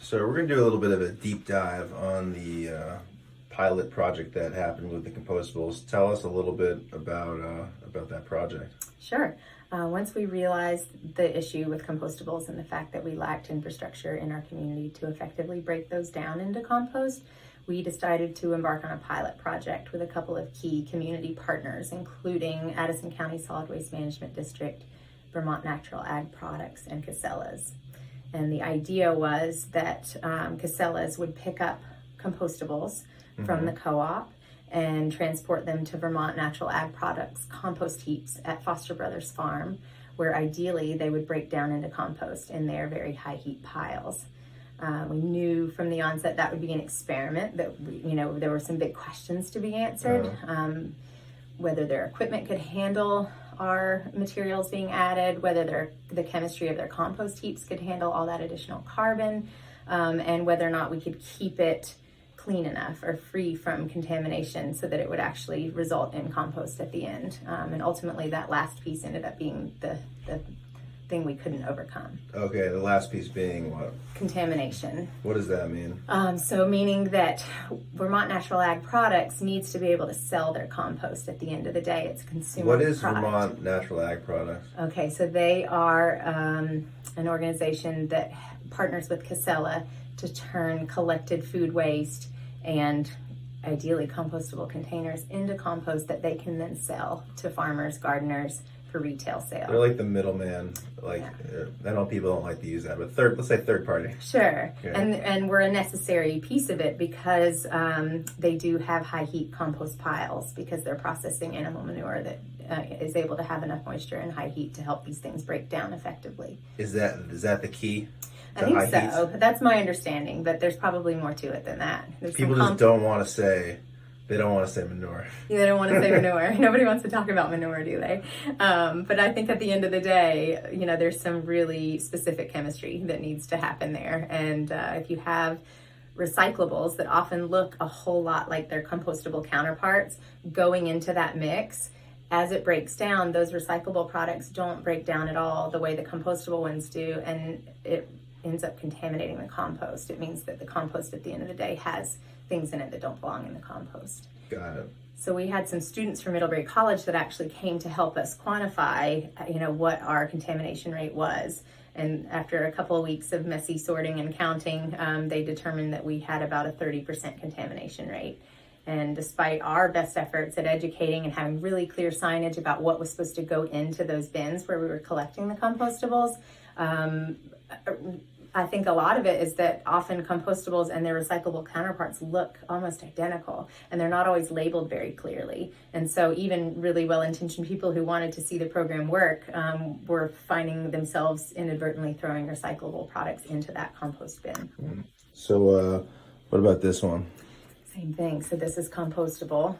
So we're going to do a little bit of a deep dive on the pilot project that happened with the compostables. Tell us a little bit about that project. Sure. Once we realized the issue with compostables and the fact that we lacked infrastructure in our community to effectively break those down into compost, we decided to embark on a pilot project with a couple of key community partners, including Addison County Solid Waste Management District, Vermont Natural Ag Products, and Casellas. And the idea was that Casellas would pick up compostables from the co-op and transport them to Vermont Natural Ag Products compost heaps at Foster Brothers Farm, where ideally they would break down into compost in their very high heat piles. We knew from the onset that would be an experiment, that there were some big questions to be answered. Whether their equipment could handle our materials being added, whether the chemistry of their compost heaps could handle all that additional carbon, and whether or not we could keep it clean enough or free from contamination so that it would actually result in compost at the end. And ultimately that last piece ended up being the thing we couldn't overcome. Okay, the last piece being what? Contamination. What does that mean? So meaning that Vermont Natural Ag Products needs to be able to sell their compost at the end of the day. It's a consumer What is product. Vermont Natural Ag Products? Okay, so they are an organization that partners with Casella to turn collected food waste and ideally compostable containers into compost that they can then sell to farmers, gardeners, for retail sale. They're like the middleman. I know people don't like to use that, but let's say third party. Sure. Okay. And we're a necessary piece of it because they do have high heat compost piles because they're processing animal manure that is able to have enough moisture and high heat to help these things break down effectively. Is that the key? I think so. That's my understanding, but there's probably more to it than that. People just don't want to say. They don't want to say manure. Yeah, they don't want to say manure. Nobody wants to talk about manure, do they? But I think at the end of the day, there's some really specific chemistry that needs to happen there. And if you have recyclables that often look a whole lot like their compostable counterparts going into that mix, as it breaks down, those recyclable products don't break down at all the way the compostable ones do. And it ends up contaminating the compost. It means that the compost at the end of the day has things in it that don't belong in the compost. Got it. So we had some students from Middlebury College that actually came to help us quantify, what our contamination rate was. And after a couple of weeks of messy sorting and counting, they determined that we had about a 30% contamination rate. And despite our best efforts at educating and having really clear signage about what was supposed to go into those bins where we were collecting the compostables, I think a lot of it is that often compostables and their recyclable counterparts look almost identical, and they're not always labeled very clearly. And so even really well-intentioned people who wanted to see the program work were finding themselves inadvertently throwing recyclable products into that compost bin. So what about this one? Same thing. So this is compostable,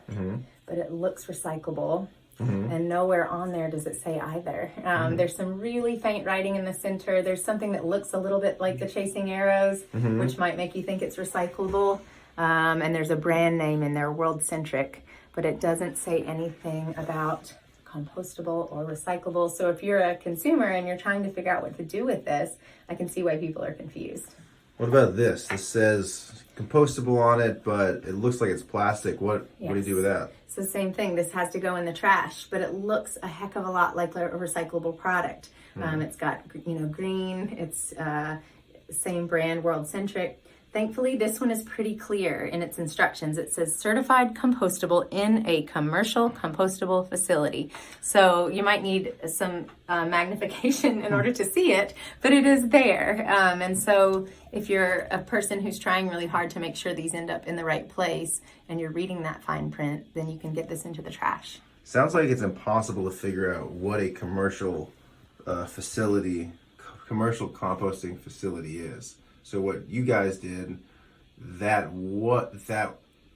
but it looks recyclable. And nowhere on there does it say either. There's some really faint writing in the center. There's something that looks a little bit like the chasing arrows, which might make you think it's recyclable. And there's a brand name in there, World Centric, but it doesn't say anything about compostable or recyclable. So if you're a consumer and you're trying to figure out what to do with this, I can see why people are confused. What about this? This says compostable on it, but it looks like it's plastic. What do you do with that? So same thing. This has to go in the trash, but it looks a heck of a lot like a recyclable product. It's got green. It's same brand, World Centric. Thankfully, this one is pretty clear in its instructions. It says certified compostable in a commercial compostable facility. So you might need some magnification in order to see it, but it is there. And so if you're a person who's trying really hard to make sure these end up in the right place and you're reading that fine print, then you can get this into the trash. Sounds like it's impossible to figure out what a commercial commercial composting facility is. So what you guys did, that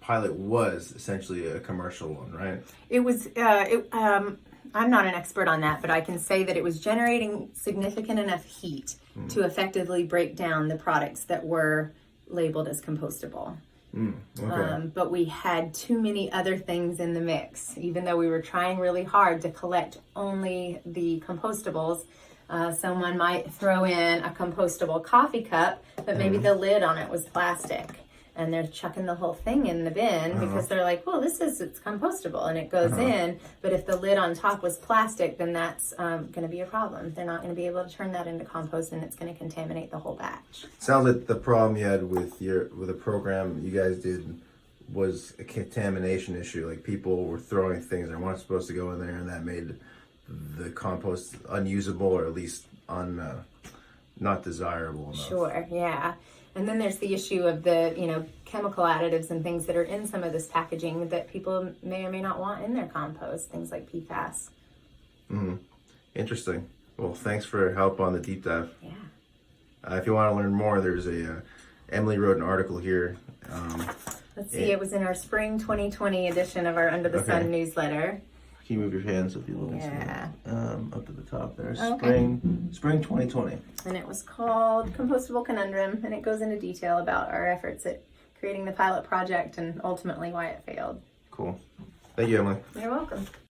pilot was essentially a commercial one, right? It was, I'm not an expert on that, but I can say that it was generating significant enough heat to effectively break down the products that were labeled as compostable. Okay. But we had too many other things in the mix. Even though we were trying really hard to collect only the compostables, Someone might throw in a compostable coffee cup, but maybe the lid on it was plastic. And they're chucking the whole thing in the bin because they're like, well, it's compostable and it goes in. But if the lid on top was plastic, then that's going to be a problem. They're not going to be able to turn that into compost, and it's going to contaminate the whole batch. Sounds like the problem you had with a program you guys did was a contamination issue. Like people were throwing things that weren't supposed to go in there, and that made the compost unusable, or at least not desirable enough. Sure, yeah. And then there's the issue of the, chemical additives and things that are in some of this packaging that people may or may not want in their compost, things like PFAS. Interesting. Well, thanks for your help on the deep dive. Yeah. If you want to learn more, there's Emily wrote an article here. Let's see, it was in our spring 2020 edition of our Under the Sun newsletter. Can you move your hands if you look Yeah. up to the top there? Okay. Spring 2020. And it was called Compostable Conundrum, and it goes into detail about our efforts at creating the pilot project and ultimately why it failed. Cool. Thank you, Emily. You're welcome.